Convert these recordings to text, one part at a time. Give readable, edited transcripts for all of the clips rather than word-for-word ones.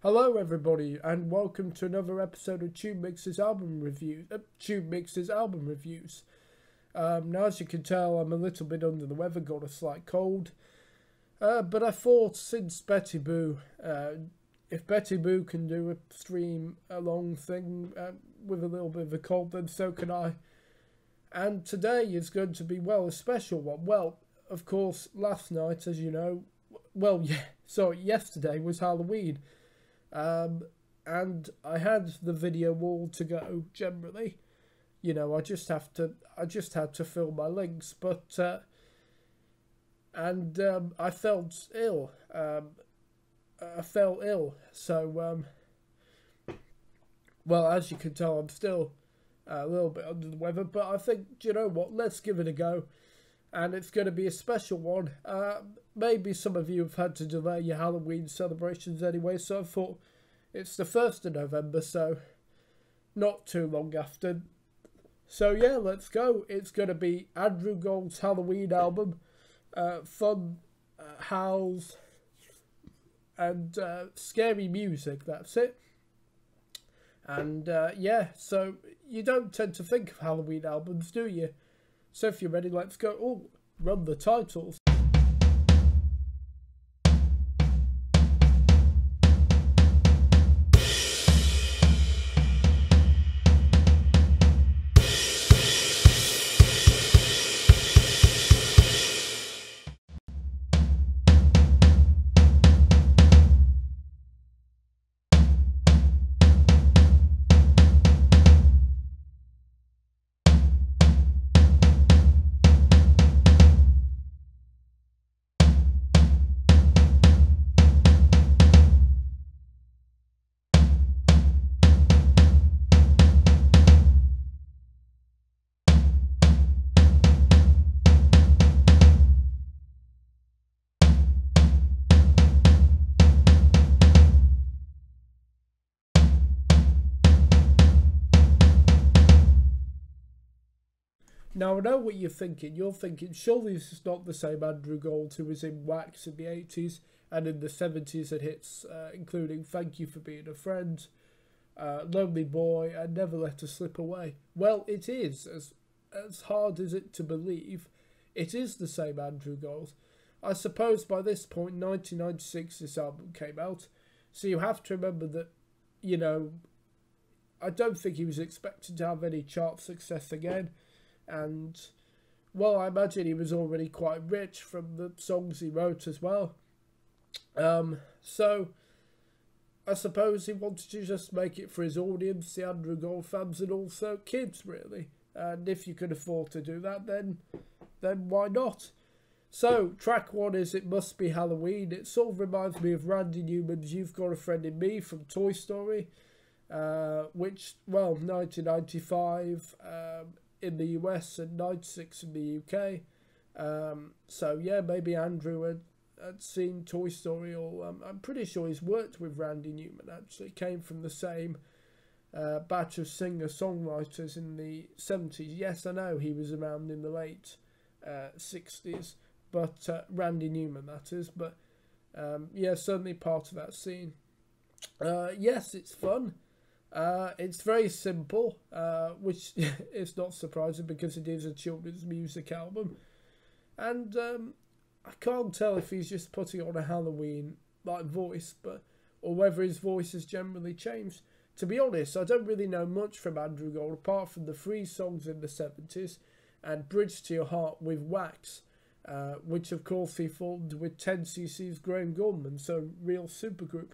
Hello everybody and welcome to another episode of TubeMix's album reviews. Now as you can tell I'm a little bit under the weather, got a slight cold. But I thought since Betty Boo, if Betty Boo can do a stream along thing with a little bit of a cold, then so can I. And today is going to be, well, a special one. Well, of course, last night, as you know, yesterday was Halloween. And I had the video all to go generally. You know, I just had to fill my links, but I felt ill. So well, as you can tell, I'm still a little bit under the weather, but I think, do you know what, let's give it a go. And it's going to be a special one. Maybe some of you have had to delay your Halloween celebrations anyway, so I thought it's the 1st of November, so not too long after. So yeah, let's go. It's going to be Andrew Gold's Halloween album, fun, howls, and scary music, that's it. And yeah, so you don't tend to think of Halloween albums, do you? So if you're ready, let's go. Oh, run the titles. Now I know what you're thinking. You're thinking, surely this is not the same Andrew Gold who was in Wax in the 80s and in the 70s had hits including Thank You for Being a Friend, Lonely Boy, and Never Let Us Slip Away. Well, it is, as hard as it to believe, it is the same Andrew Gold. I suppose by this point, 1996, this album came out, so you have to remember that, you know, I don't think he was expected to have any chart success again. And, well, I imagine he was already quite rich from the songs he wrote as well. So, I suppose he wanted to just make it for his audience, the Andrew Gold fans, and also kids, really. And if you can afford to do that, then why not? So, track 1 is It Must Be Halloween. It sort of reminds me of Randy Newman's You've Got a Friend in Me from Toy Story, which, well, 1995... in the US and 96 in the UK. So yeah, maybe Andrew had seen Toy Story, or I'm pretty sure he's worked with Randy Newman actually. Came from the same batch of singer-songwriters in the 70s. Yes, I know he was around in the late 60s, but Randy Newman, that is. But yeah, certainly part of that scene. Yes, it's fun. It's very simple, which is not surprising because it is a children's music album. And I can't tell if he's just putting on a Halloween like voice, or whether his voice has generally changed. To be honest, I don't really know much from Andrew Gold apart from the 3 songs in the 70s and Bridge to Your Heart with Wax, which of course he formed with 10cc's Graham Gouldman, so real supergroup.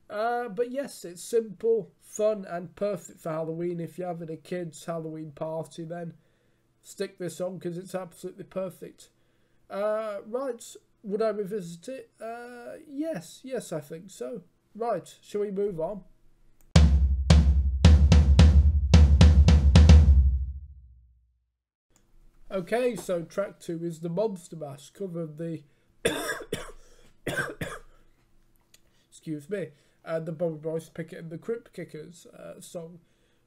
But yes, it's simple, fun, and perfect for Halloween. If you're having a kid's Halloween party, then stick this on because it's absolutely perfect. Right, would I revisit it? Yes, I think so. Right, shall we move on? Okay, so track 2 is the Monster Mash, cover of the... excuse me. The Bobby Boyce Pickett and the Crypt Kickers song,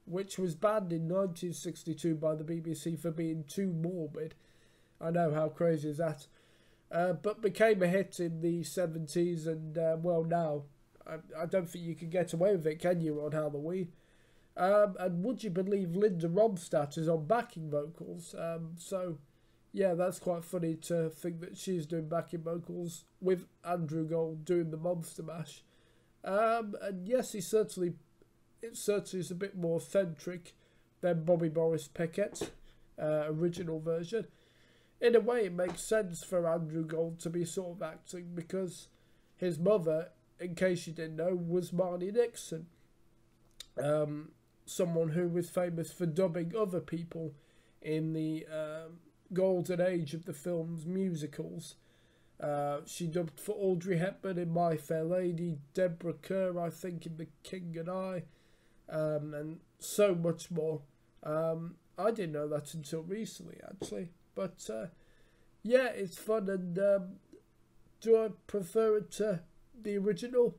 which was banned in 1962 by the BBC for being too morbid. I know, how crazy is that? But became a hit in the 70s and, well, now I don't think you can get away with it, can you, on Halloween? And would you believe Linda Ronstadt is on backing vocals? So, yeah, that's quite funny to think that she's doing backing vocals with Andrew Gold doing the Monster Mash. And yes, it certainly is a bit more eccentric than Bobby Morris Pickett's original version. In a way, it makes sense for Andrew Gold to be sort of acting because his mother, in case you didn't know, was Marnie Nixon. Someone who was famous for dubbing other people in the golden age of the film's musicals. She dubbed for Audrey Hepburn in My Fair Lady, Deborah Kerr, I think, in The King and I, and so much more. I didn't know that until recently, actually. But, yeah, it's fun. And do I prefer it to the original?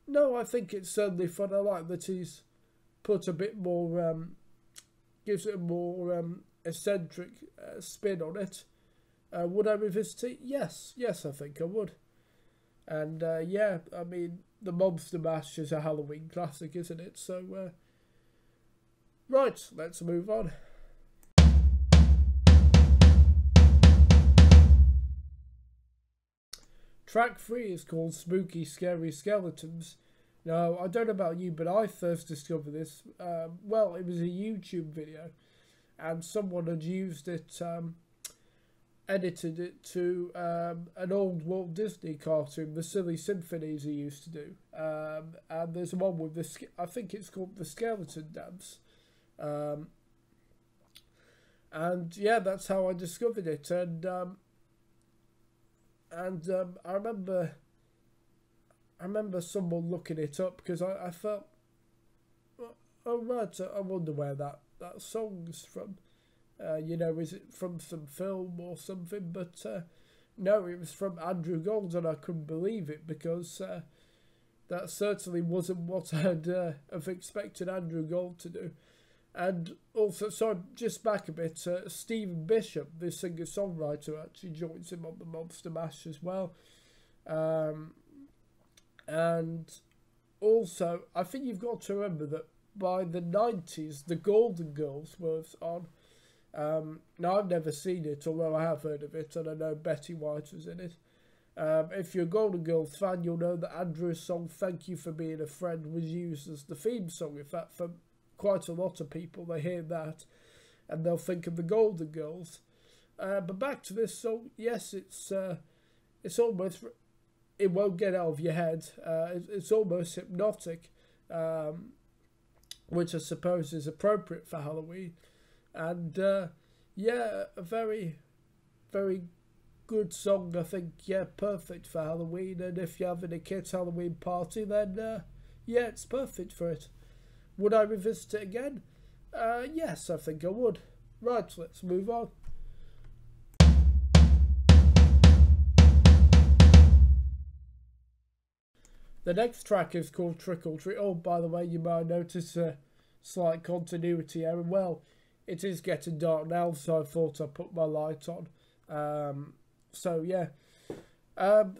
No, I think it's certainly fun. I like that he's put a bit more, gives it a more eccentric spin on it. Would I revisit it? Yes, I think I would. And yeah, I mean, the Monster Mash is a Halloween classic, isn't it? So, right, let's move on. Track 3 is called Spooky Scary Skeletons. Now, I don't know about you, but I first discovered this, well, it was a YouTube video, and someone had used it, edited it to an old Walt Disney cartoon, the Silly Symphonies he used to do. And there's one with I think it's called the Skeleton Dance. And yeah, that's how I discovered it. And I remember someone looking it up because I felt, oh right, I wonder where that song's from. You know, is it from some film or something? But no, it was from Andrew Gold, and I couldn't believe it because that certainly wasn't what I'd have expected Andrew Gold to do. And also, so just back a bit, Stephen Bishop, the singer-songwriter, actually joins him on the Monster Mash as well. And also, I think you've got to remember that by the 90s, the Golden Girls was on. Now, I've never seen it, although I have heard of it, and I know Betty White was in it. If you're a Golden Girls fan, you'll know that Andrew's song, Thank You for Being a Friend, was used as the theme song. In fact, for quite a lot of people, they hear that and they'll think of the Golden Girls. But back to this song, yes, it's almost, it won't get out of your head. It's almost hypnotic, which I suppose is appropriate for Halloween. And yeah, a very, very good song, I think. Yeah, perfect for Halloween. And if you're having a kid's Halloween party, then yeah, it's perfect for it. Would I revisit it again? Yes, I think I would. Right, let's move on. The next track is called Trick or Treat. Oh, by the way, you might notice a slight continuity error. Well, it is getting dark now, so I thought I'd put my light on. So, yeah.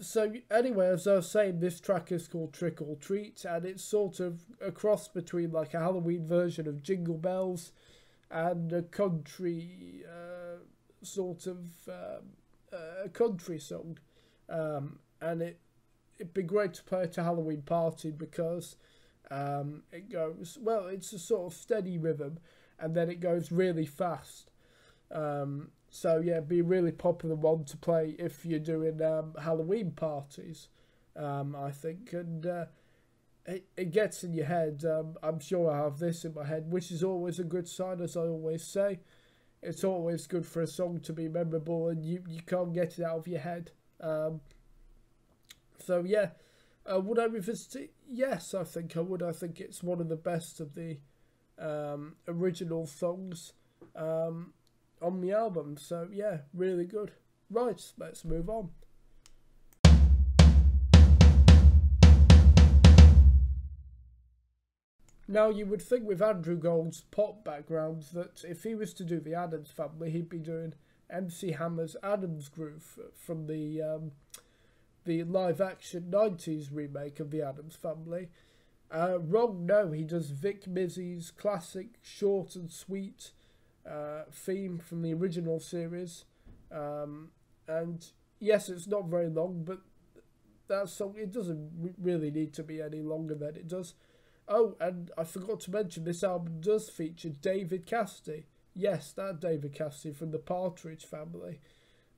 So, anyway, as I was saying, this track is called Trick or Treat, and it's sort of a cross between like a Halloween version of Jingle Bells and a country, sort of a country song. And it'd be great to play at a Halloween party because it goes, well, it's a sort of steady rhythm, and then it goes really fast. So yeah, be a really popular one to play if you're doing Halloween parties, I think. And it gets in your head. I'm sure I have this in my head, which is always a good sign, as I always say. It's always good for a song to be memorable and you can't get it out of your head. So yeah, would I revisit it? Yes, I think I would. I think it's one of the best of the original songs on the album. So yeah, really good. Right, let's move on. Now, you would think with Andrew Gold's pop background that if he was to do the Addams Family, he'd be doing MC Hammer's Addams Groove from the the live-action 90s remake of The Addams Family. Wrong, no, he does Vic Mizzy's classic short and sweet theme from the original series. And yes, it's not very long, but that song, it doesn't really need to be any longer than it does. Oh, and I forgot to mention, this album does feature David Cassidy. Yes, that David Cassidy from the Partridge Family.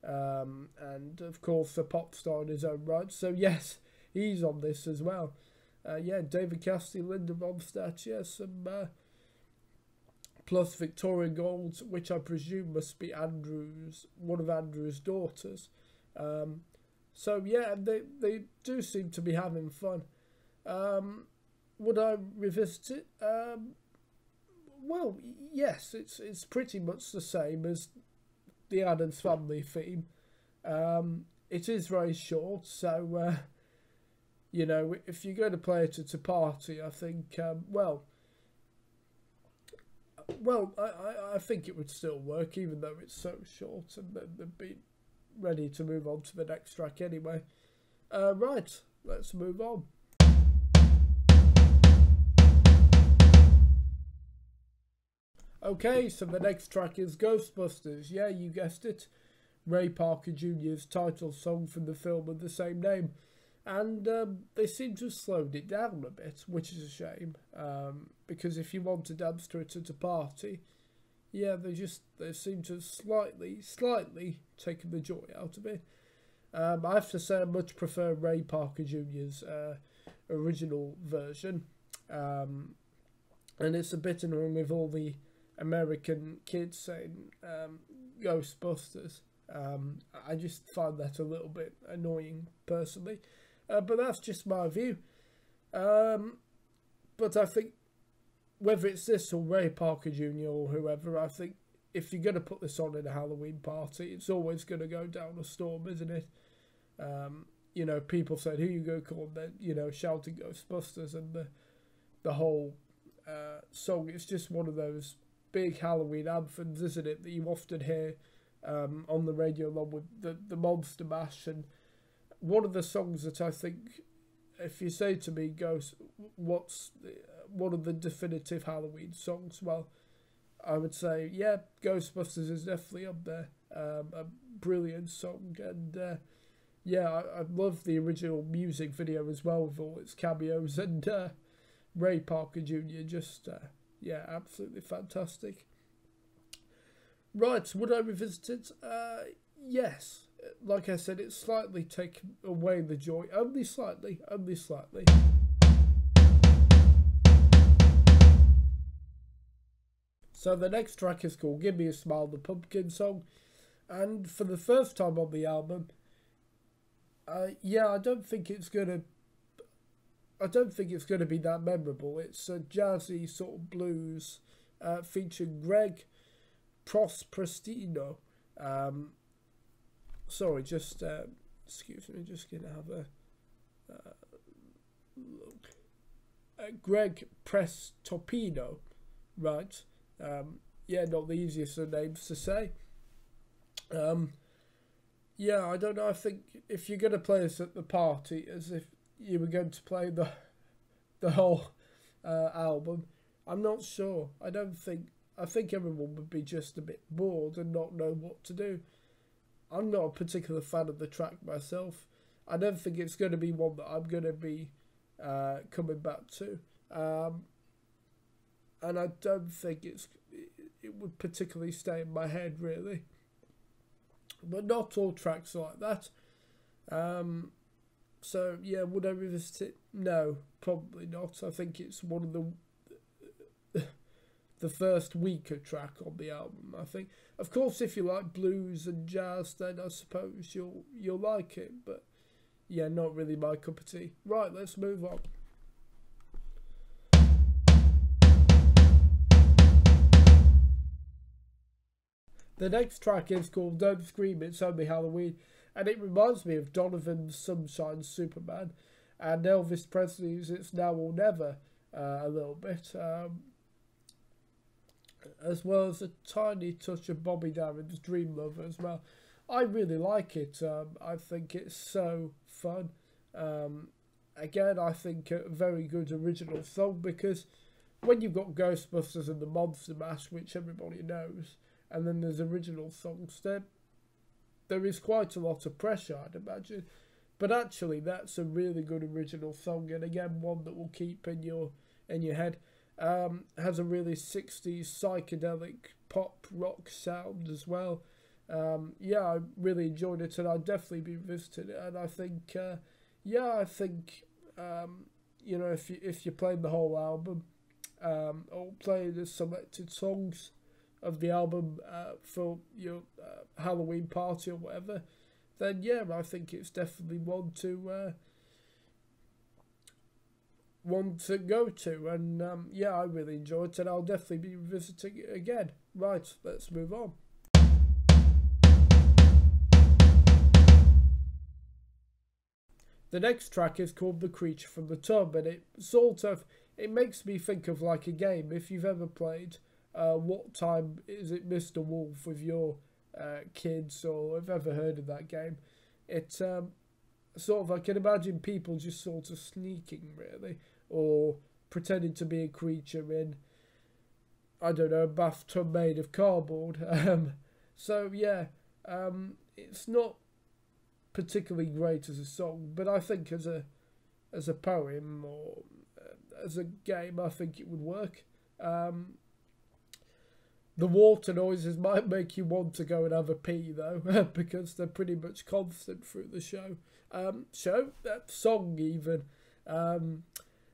And of course a pop star in his own right. So yes, he's on this as well. Yeah, David Cassidy, Linda Ronstadt, yes, plus Victoria Gold, which I presume must be one of Andrew's daughters. So yeah, they do seem to be having fun. Would I revisit it? Well, yes, it's pretty much the same as the Addams Family theme. It is very short, so you know, if you're going to play it at a party, I think I think it would still work, even though it's so short, and then they'd be ready to move on to the next track anyway. Right, let's move on. Okay, so the next track is Ghostbusters. Yeah, you guessed it. Ray Parker Jr.'s title song from the film of the same name. And they seem to have slowed it down a bit, which is a shame. Because if you want to dance to it at a party, yeah, they seem to have slightly taken the joy out of it. I have to say I much prefer Ray Parker Jr.'s original version. And it's a bit annoying with all the American kids saying Ghostbusters. I just find that a little bit annoying personally, but that's just my view. But I think whether it's this or Ray Parker Jr. or whoever, I think if you're going to put this on in a Halloween party, it's always going to go down a storm, isn't it? You know, people said, who you go call them, you know, shouting Ghostbusters, and the whole song, it's just one of those big Halloween anthems, isn't it, that you often hear on the radio along with the Monster Mash. And one of the songs that I think, if you say to me, what's one of the definitive Halloween songs, well, I would say, yeah, Ghostbusters is definitely up there. A brilliant song, and yeah, I love the original music video as well with all its cameos, and Ray Parker Jr. just yeah, absolutely fantastic. Right, would I revisit it? Yes. Like I said, it's slightly taken away the joy. Only slightly. So the next track is called Give Me a Smile, the Pumpkin song. And for the first time on the album, yeah, I don't think it's gonna be that memorable. It's a jazzy sort of blues featuring Greg Prosperino. Sorry, just excuse me, just gonna have a look. Greg Prestopino, right? Yeah, not the easiest of names to say. Yeah, I don't know. I think if you're gonna play this at the party, as if you were going to play the whole album, I'm not sure. I think everyone would be just a bit bored and not know what to do. I'm not a particular fan of the track myself. I don't think it's going to be one that I'm going to be coming back to. And I don't think it would particularly stay in my head, really. But not all tracks are like that. So, yeah, would I revisit it? No, probably not. I think it's one of the first weaker track on the album, I think. Of course, if you like blues and jazz, then I suppose you'll like it. But, yeah, not really my cup of tea. Right, let's move on. The next track is called Don't Scream, It's Only Halloween. And it reminds me of Donovan's Sunshine Superman and Elvis Presley's It's Now or Never a little bit. As well as a tiny touch of Bobby Darin's Dream Lover as well. I really like it. I think it's so fine. Again, I think a very good original song, because when you've got Ghostbusters and the Monster Mash, which everybody knows, and then there's original songs, there is quite a lot of pressure, I'd imagine. But actually, that's a really good original song, and again, one that will keep in your head. Has a really 60s psychedelic pop rock sound as well. Yeah, I really enjoyed it, and I'd definitely be revisiting it. And I think, you know, if you're playing the whole album, or playing the selected songs of the album for your Halloween party or whatever, then yeah, I think it's definitely one to go to. And yeah, I really enjoyed it, and I'll definitely be revisiting it again. Right, let's move on. The next track is called The Creature from the Tub, and it makes me think of like a game. If you've ever played What Time Is It, Mr. Wolf, with your kids, or have ever heard of that game, it's sort of, I can imagine people just sort of sneaking, really, or pretending to be a creature in, I don't know, a bathtub made of cardboard. So yeah, it's not particularly great as a song, but I think as a poem, or as a game, I think it would work. The water noises might make you want to go and have a pee, though, because they're pretty much constant through the song even.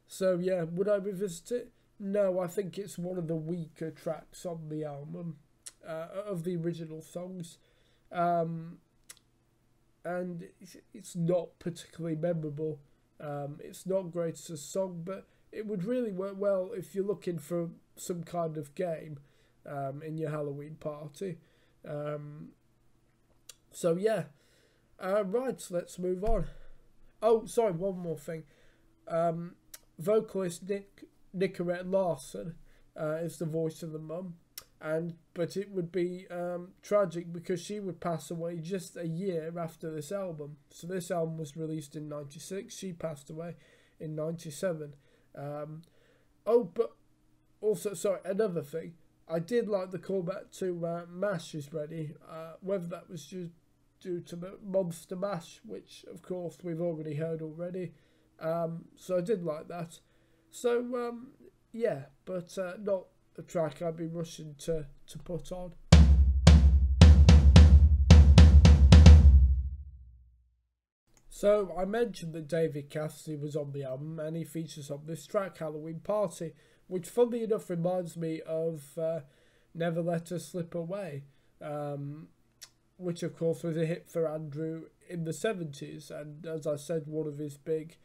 So yeah, would I revisit it? No, I think it's one of the weaker tracks on the album, of the original songs. And it's not particularly memorable. It's not great as a song, but it would really work well if you're looking for some kind of game in your Halloween party. So yeah, right, let's move on. Oh, sorry, one more thing. Vocalist Nicorette Larson is the voice of the mum, but it would be tragic, because she would pass away just a year after this album. So this album was released in '96. She passed away in '97. But also, sorry, another thing. I did like the callback to Mash is Ready, whether that was due to the Monster Mash, which of course we've already heard already. So I did like that. So yeah, but not a track I'd be rushing to put on. So I mentioned that David Cassidy was on the album, and he features on this track, Halloween Party, which funnily enough reminds me of Never Let Us Slip Away, which of course was a hit for Andrew in the 70s, and as I said, one of his big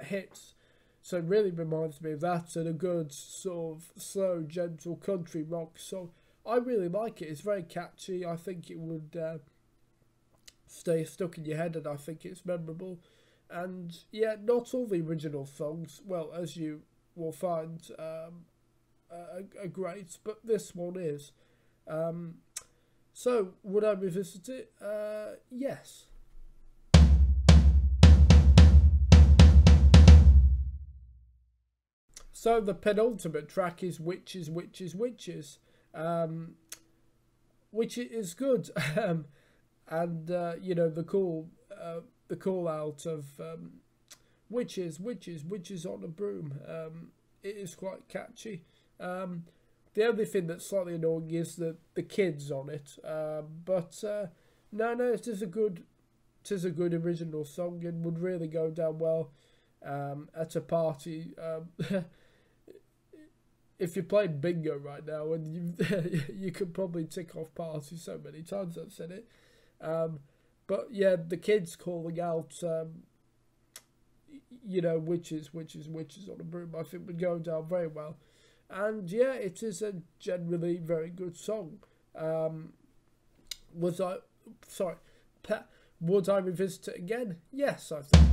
hits. So it really reminds me of that, and a good sort of slow, gentle country rock song. I really like it. It's very catchy. I think it would stay stuck in your head, and I think it's memorable. And yeah, not all the original songs, well, as you will find, are great, but this one is. So would I revisit it? Yes. So the penultimate track is Witches, Witches, Witches, which is good. And you know, the call out of witches, witches, witches on a broom. It is quite catchy. The only thing that's slightly annoying is the kids on it. But no, it is a good original song, and would really go down well at a party. If you're playing bingo right now, and you could probably tick off party so many times I've said it. But yeah, the kids calling out, you know, witches, witches, witches on a broom, I think would go down very well. And yeah, it is a generally very good song. Would I revisit it again? Yes, I think.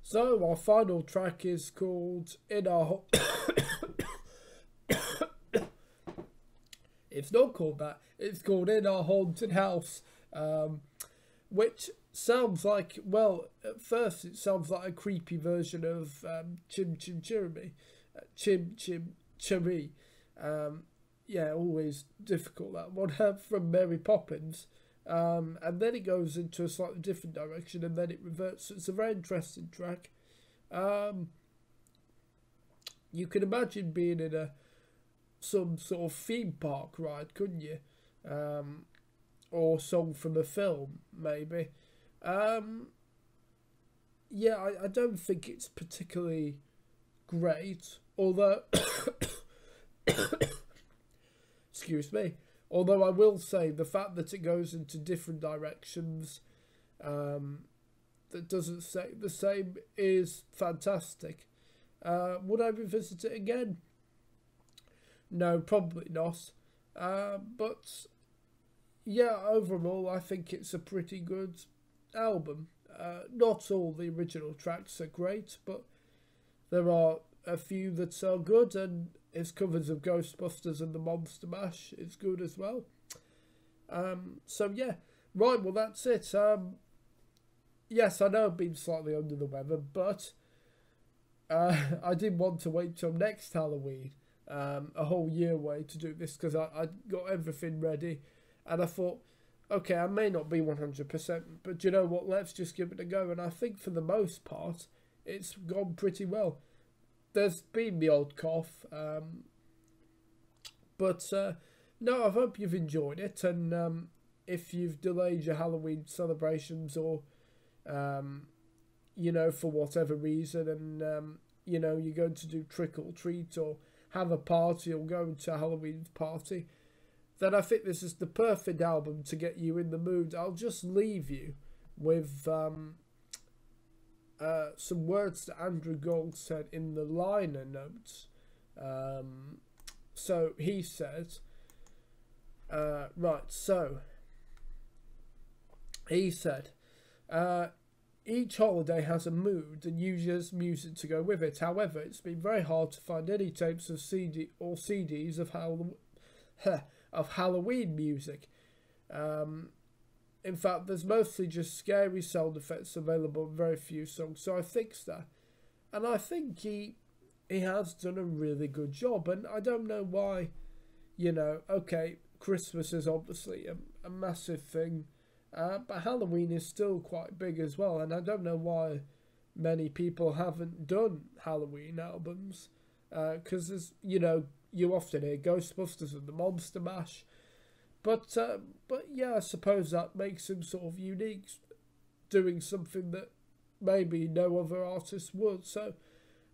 So our final track is called It's not called that. It's called In Our Haunted House, which sounds like, well, at first it sounds like a creepy version of Chim Chim Cherry. Chim Chim Cherry. Yeah, always difficult, that one, from Mary Poppins. And then it goes into a slightly different direction, and then it reverts. It's a very interesting track. You can imagine being in some sort of theme park ride, couldn't you? Or song from a film, maybe. Yeah, I don't think it's particularly great, although excuse me. Although I will say the fact that it goes into different directions, that doesn't say the same, is fantastic. Would I revisit it again? No, probably not. But yeah, overall, I think it's a pretty good album. Not all the original tracks are great, but there are a few that are good, and his covers of Ghostbusters and the Monster Mash is good as well. So yeah, right, well that's it. Yes, I know I've been slightly under the weather, but I didn't want to wait till next Halloween, a whole year away, to do this, because I got everything ready, and I thought, okay, I may not be 100%, but you know what, let's just give it a go. And I think for the most part, it's gone pretty well. There's been the odd cough, but no, I hope you've enjoyed it, and if you've delayed your Halloween celebrations, or you know, for whatever reason, and you know, you're going to do trick or treat, or have a party, or go to a Halloween party, then I think this is the perfect album to get you in the mood. I'll just leave you with some words that Andrew Gold said in the liner notes. So he said, right, so he said, each holiday has a mood and uses music to go with it. However, it's been very hard to find any tapes of CD or CDs of Halloween music. In fact, there's mostly just scary sound effects available in very few songs, so I fixed that. And I think he has done a really good job, and I don't know why, you know, okay, Christmas is obviously a massive thing, but Halloween is still quite big as well, and I don't know why many people haven't done Halloween albums, because there's, you know, you often hear Ghostbusters and the Monster Mash, but yeah, I suppose that makes him sort of unique, doing something that maybe no other artist would. So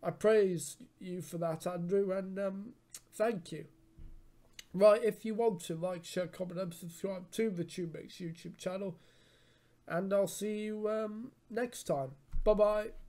I praise you for that, Andrew, and thank you. Right, if you want to like, share, comment and subscribe to the TubeMix's YouTube channel, and I'll see you next time. Bye bye.